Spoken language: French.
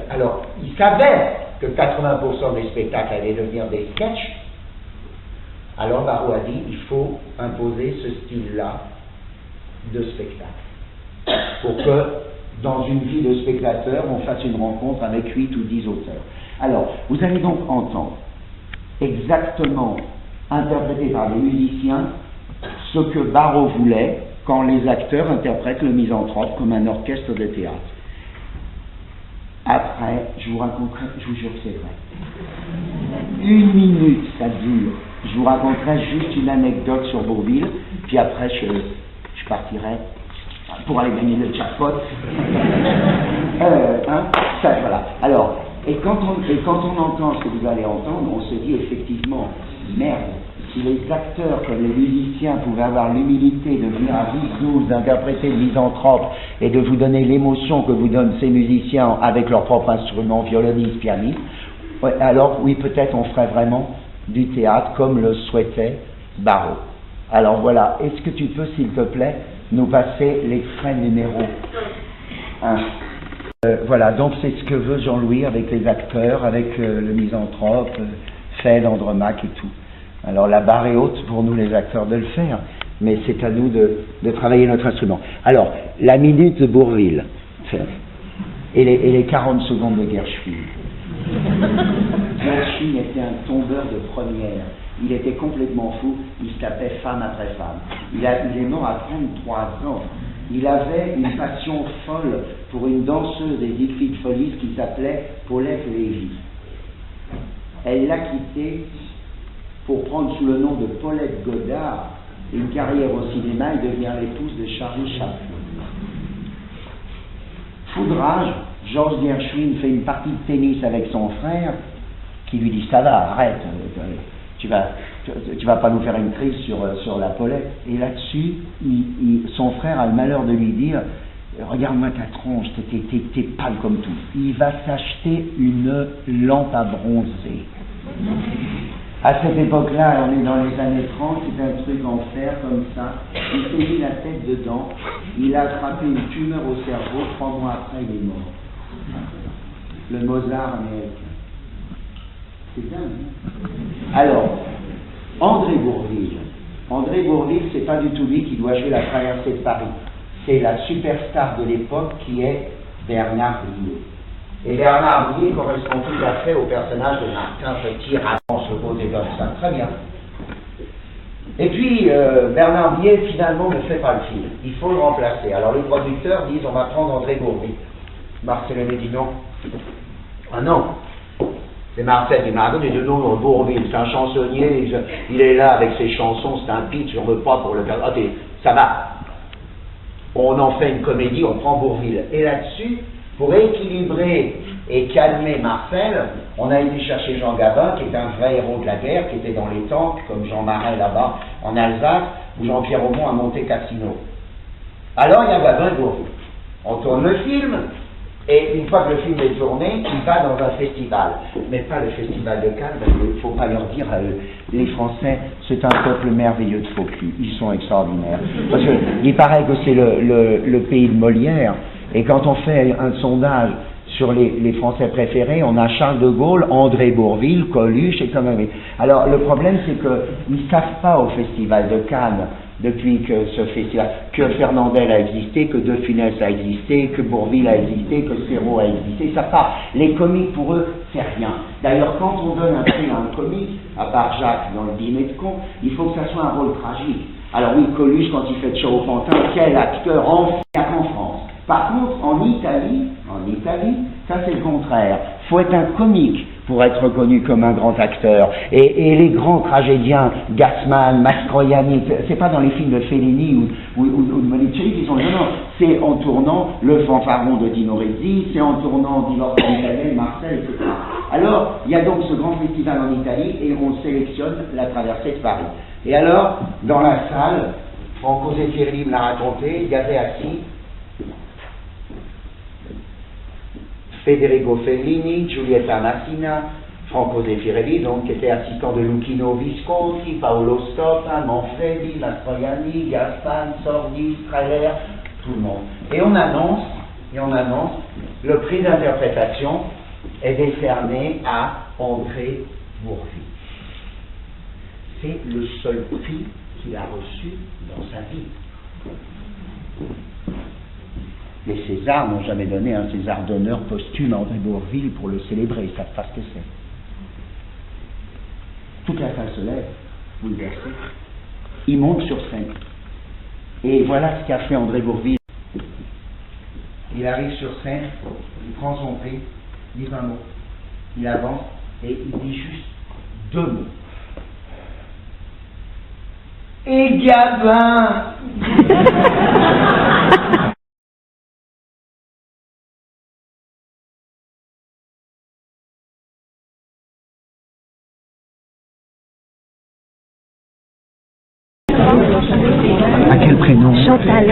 Alors, il s'avère que 80% des spectacles allaient devenir des sketchs. Alors Barrault a dit, il faut imposer ce style-là de spectacle, pour que, dans une vie de spectateur, on fasse une rencontre avec 8 ou 10 auteurs. Alors, vous allez donc entendre exactement, interprété par les musiciens, ce que Barrault voulait quand les acteurs interprètent le misanthrope comme un orchestre de théâtre. Après, je vous raconterai, je vous jure que c'est vrai. 1 minute, ça dure. Je vous raconterai juste une anecdote sur Bourvil, puis après je partirai pour aller gagner le jackpot. Ça, voilà. Alors, et quand on entend ce que vous allez entendre, on se dit effectivement, merde, si les acteurs comme les musiciens pouvaient avoir l'humilité de venir à Vizouz, d'interpréter le misanthrope et de vous donner l'émotion que vous donnent ces musiciens avec leur propre instrument, violoniste, pianiste, alors oui, peut-être on ferait vraiment du théâtre comme le souhaitait Barrault. Alors voilà, est-ce que tu peux, s'il te plaît, nous passer l'extrait numéro 1? Voilà, donc c'est ce que veut Jean-Louis avec les acteurs, avec le misanthrope, Feld, Andromaque et tout. Alors la barre est haute pour nous les acteurs de le faire, mais c'est à nous de travailler notre instrument. Alors, la minute de Bourvil, et les 40 secondes de Gershwin. Gershwin était un tombeur de première. Il était complètement fou, il se tapait femme après femme. Il est mort à 33 ans. Il avait une passion folle pour une danseuse des Siegfried Follies qui s'appelait Paulette Lévy. Elle l'a quitté pour prendre sous le nom de Paulette Godard une carrière au cinéma et devenir l'épouse de Charlie Chaplin. Foudrage, Georges Gershwin fait une partie de tennis avec son frère qui lui dit « ça va, arrête, tu vas pas nous faire une crise sur la Paulette ». Et là-dessus, son frère a le malheur de lui dire « regarde-moi ta tronche, t'es pâle comme tout ». Il va s'acheter une lampe à bronzer. À cette époque-là, on est dans les années 30, c'est un truc en fer comme ça. Il s'est mis la tête dedans, il a attrapé une tumeur au cerveau, 3 mois après, il est mort. Le Mozart américain. C'est dingue, hein? Alors, André Bourvil, c'est pas du tout lui qui doit jouer la traversée de Paris. C'est la superstar de l'époque qui est Bernard Blier. Et Bernard Blier correspond tout à fait au personnage de Martin Petit, on se posait comme ça, très bien. Et puis, Bernard Blier, finalement, ne fait pas le film. Il faut le remplacer. Alors, les producteurs disent, on va prendre André Bourvil. Marcel Aimé dit non. Ah non. C'est Marcel qui m'a dit, non, Bourvil, c'est un chansonnier, il est là avec ses chansons, c'est un pitch, on ne veut pas pour le faire. Ok, ça va. On en fait une comédie, on prend Bourvil. Et là-dessus, pour équilibrer et calmer Marcel, on a été chercher Jean Gabin, qui est un vrai héros de la guerre, qui était dans les tanks, comme Jean Marais là-bas, en Alsace, ou Jean-Pierre Aumont à Monte Cassino. Alors il y a Gabin et Bourvil. On tourne le film, et une fois que le film est tourné, il va dans un festival. Mais pas le festival de Cannes, parce qu'il ne faut pas leur dire, les Français, c'est un peuple merveilleux de faux cul. Ils sont extraordinaires. Parce qu'il paraît que c'est le pays de Molière, et quand on fait un sondage sur les Français préférés, on a Charles de Gaulle, André Bourvil, Coluche et comme alors le problème c'est qu'ils ne savent pas au Festival de Cannes, depuis que ce festival, que Fernandel a existé, que De Funès a existé, que Bourvil a existé, que Serrault a existé, ils ne savent pas. Les comiques pour eux, c'est rien. D'ailleurs, quand on donne un prix à un comique, à part Jacques dans le dîner de con, il faut que ça soit un rôle tragique. Alors oui, Coluche, quand il fait de show au Pantin, quel acteur en France. Par contre, en Italie, ça c'est le contraire. Il faut être un comique pour être reconnu comme un grand acteur. Et les grands tragédiens, Gassman, Mastroianni, c'est pas dans les films de Fellini ou de Monicelli qui sont non, c'est en tournant Le Fanfaron de Dino Risi, c'est en tournant Divorce d'Italie, Marseille, etc. Alors, il y a donc ce grand festival en Italie et on sélectionne la traversée de Paris. Et alors, dans la salle, Franco Zeffirelli me l'a raconté, il y avait assis Federico Fellini, Giulietta Massina, Franco Zeffirelli, donc qui était assistant de Luchino Visconti, Paolo Stoppa, Manfredi, Mastroianni, Gaspard, Sordi, Strehler, tout le monde. Et on annonce et on annonce le prix d'interprétation est décerné à André Bourvil. C'est le seul prix qu'il a reçu dans sa vie. Les Césars n'ont jamais donné un César d'honneur posthume à André Bourvil pour le célébrer, ils ne savent pas ce que c'est. Toute la salle se lève, bouleversée. Il monte sur scène. Et voilà ce qu'a fait André Bourvil. Il arrive sur scène, il prend son prix, il dit un mot, il avance et il dit juste 2 mots. Et Gabin. À quel prénom? Chantal.